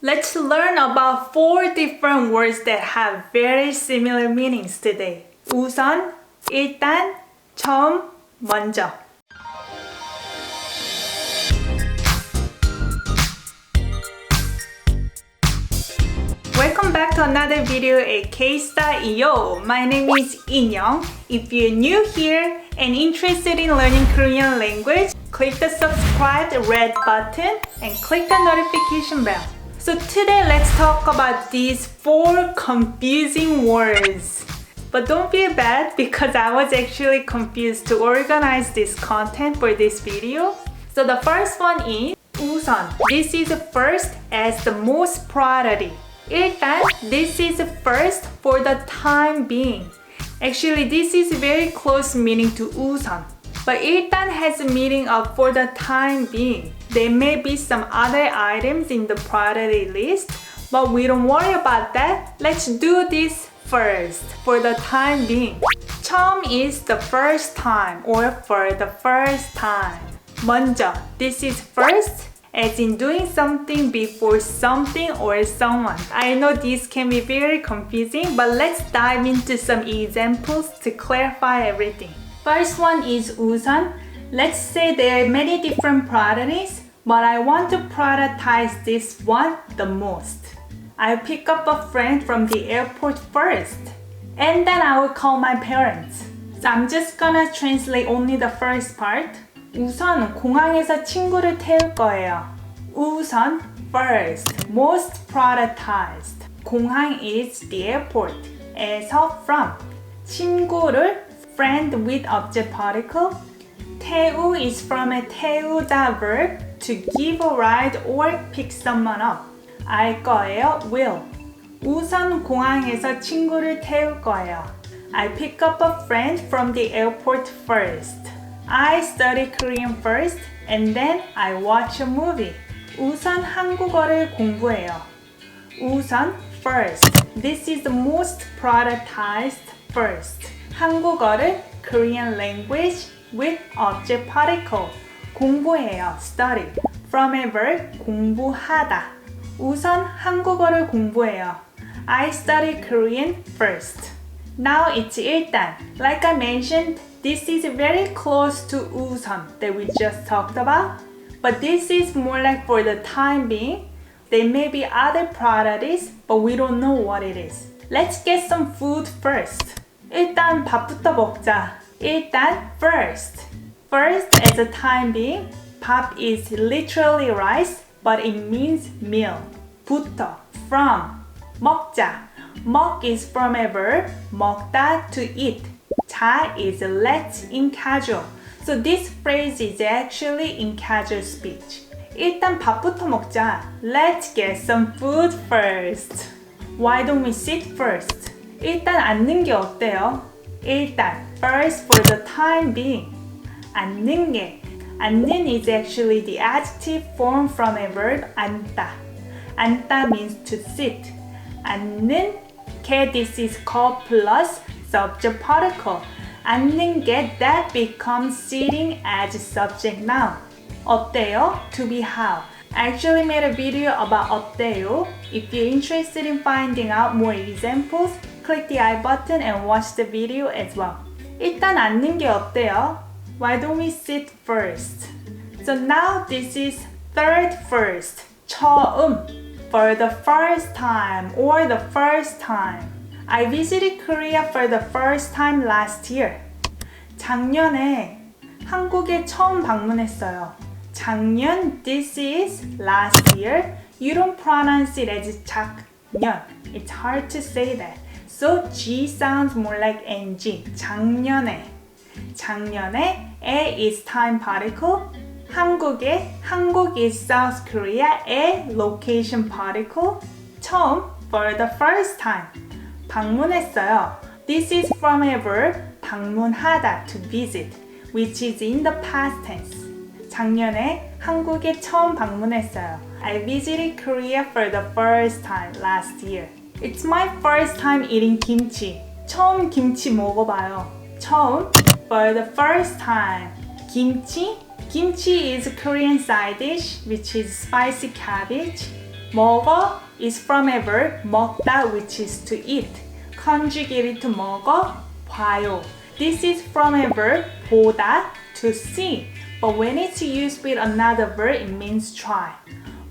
Let's learn about 4 different words that have very similar meanings today. 우선, 일단, 처음, 먼저. Welcome back to another video at KSTYLEYO. My name is Inyoung. If you're new here and interested in learning Korean language, click the subscribe red button and click the notification bell. So today let's talk about these 4 confusing words. But don't feel bad because I was actually confused to organize this content for this video. So the first one is 우선. This is first as the most priority. 일단, this is first for the time being. Actually, this is very close meaning to 우선. But 일단 has a meaning of for the time being. There may be some other items in the priority list, but we don't worry about that. Let's do this first for the time being. 처음 is the first time or for the first time. 먼저, this is first as in doing something before something or someone. I know this can be very confusing, but let's dive into some examples to clarify everything. First one is 우선. Let's say there are many different priorities, but I want to prioritize this one the most. I'll pick up a friend from the airport first, and then I will call my parents. So I'm just gonna translate only the first part. 우선 공항에서 친구를 태울 거예요. 우선 first, most prioritized. 공항 is the airport. 에서 from. 친구를 friend with object particle. 태우 is from a 태우다 verb to give a ride or pick someone up. 알 거예요 will. 우선 공항에서 친구를 태울 거예요. I pick up a friend from the airport first. I study Korean first and then I watch a movie. 우선 한국어를 공부해요. 우선 first. This is the most prioritized first. 한국어를 Korean language with object particle. 공부해요. Study. From a verb 공부하다. 우선 한국어를 공부해요. I study Korean first. Now it's 일단. Like I mentioned, this is very close to 우선 that we just talked about. But this is more like for the time being. There may be other priorities, but we don't know what it is. Let's get some food first. 일단 밥부터 먹자. 일단 first. First as a time being, 밥 is literally rice, but it means meal. 부터, from. 먹자. 먹 is from a verb, 먹다 to eat. 자 is let's in casual. So this phrase is actually in casual speech. 일단 밥부터 먹자. Let's get some food first. Why don't we sit first? 일단 앉는 게 어때요? 일단 first for the time being. 앉는 게. 앉는 is actually the adjective form from a verb 앉다. 앉다 means to sit. 앉는 게 this is called plus subject particle. 앉는 게 that becomes sitting as subject noun. 어때요? To be how. I actually made a video about 어때요. If you're interested in finding out more examples, click the I button and watch the video as well. 일단 앉는 게 어때요? Why don't we sit first? So now this is third first. 처음. For the first time or the first time. I visited Korea for the first time last year. 작년에 한국에 처음 방문했어요. 작년, this is last year. You don't pronounce it as 작년. It's hard to say that. So G sounds more like NG. 작년에. 작년에 에 is time particle. 한국에 한국 is South Korea. 에 location particle. 처음 for the first time. 방문했어요. This is from a verb 방문하다 to visit, which is in the past tense. 작년에 한국에 처음 방문했어요. I visited Korea for the first time last year. It's my first time eating kimchi. 처음 김치 먹어봐요. 처음 for the first time. 김치? Kimchi is a Korean side dish which is spicy cabbage. 먹어 is from a verb 먹다, which is to eat. Conjugated to 먹어 봐요. This is from a verb 보다, to see. But when it's used with another verb, it means try.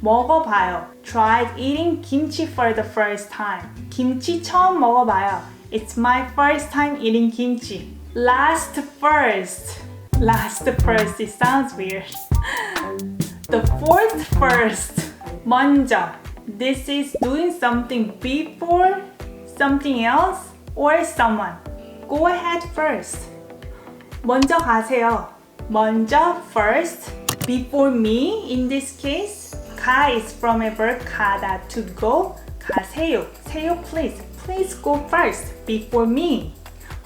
먹어봐요. Tried eating kimchi for the first time. 김치 처음 먹어봐요. It's my first time eating kimchi. Last first. Last first, it sounds weird. The fourth first. 먼저. This is doing something before something else or someone. Go ahead first. 먼저 가세요. 먼저 first. Before me in this case. 가 is from a verb 가다, to go. 가세요. 세요 please. Please go first. Before me.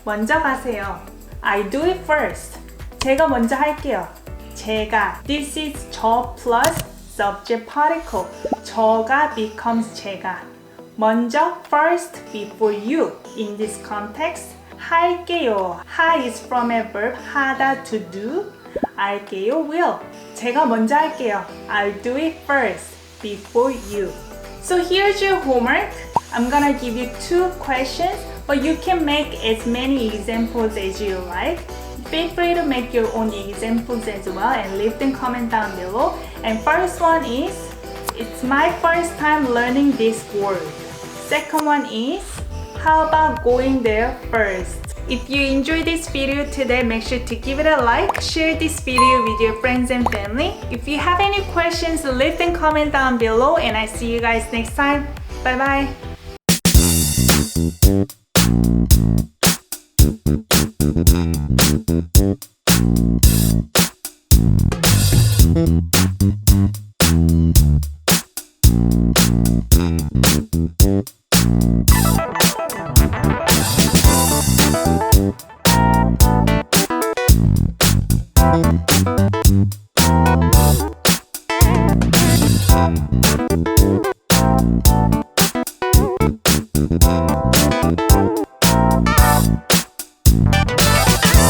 먼저 가세요. I do it first. 제가 먼저 할게요. 제가. This is 저 plus subject particle. 저가 becomes 제가. 먼저 first before you. In this context, 할게요. 하 is from a verb 하다, to do. 할게요 will. 제가 먼저 할게요. I'll do it first before you. So here's your homework. I'm gonna give you 2 questions, but you can make as many examples as you like. Feel free to make your own examples as well and leave them comment down below. And first one is, it's my first time learning this word. Second one is, how about going there first? If you enjoyed this video today, make sure to give it a like, share this video with your friends and family. If you have any questions, leave them comment down below, and I see you guys next time. Bye bye. Bye.